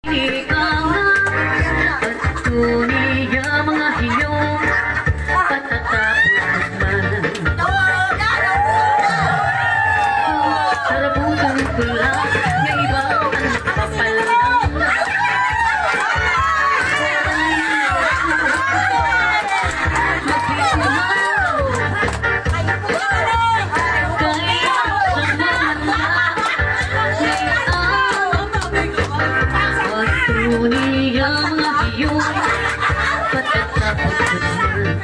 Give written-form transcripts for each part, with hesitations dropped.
Ikaw na at tunay ang mga hinyong patatapos man. Sarabutan ko lang na iba ang nagpapalang. Tunay ang mga hiyon patatapos naman.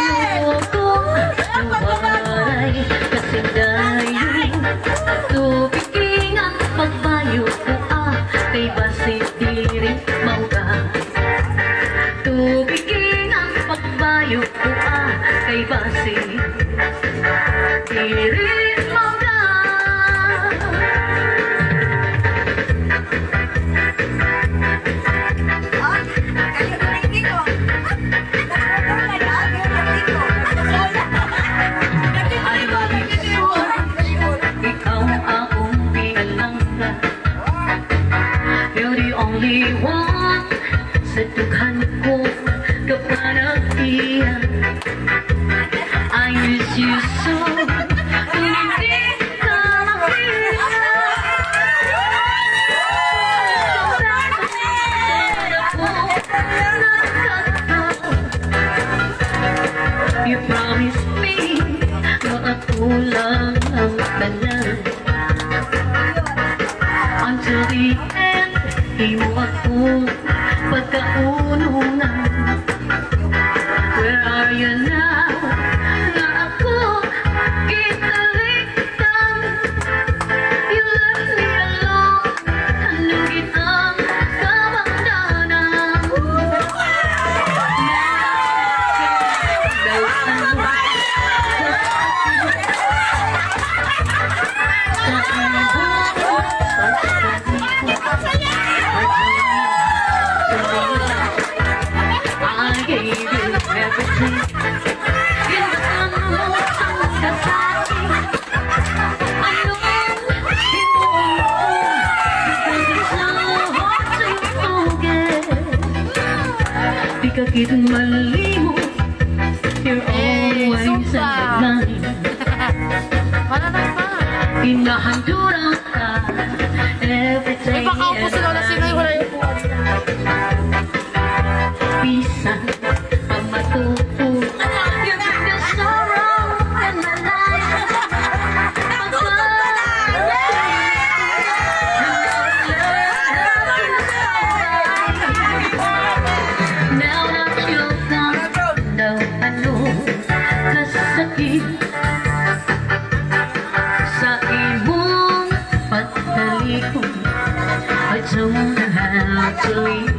Pagkakalutong ng waray kasing dayon tubigin ang pagbayo ko kay basit diri mauga. Tubigin ang pagbayo ko kay basit diri mauga. Only one sa dughan ko kapanagtiyan. I miss you so hindi ka makita. You promised me makatulang ang tanan until the end. Imo ako pagkaunungan. Where are you now? Na ako kitaliktan. You left me alone. Anong kitang kamangdanan? Di ka kitang malimot. You're always in my mind. Inahandura ka every day. May pakaupo sila na sila yung wala yung po. Bisan ang matuto. You give me sorrow in my life. Now that you're gone, daw ano kasakit sa imong pagtalikod. I don't have to leave.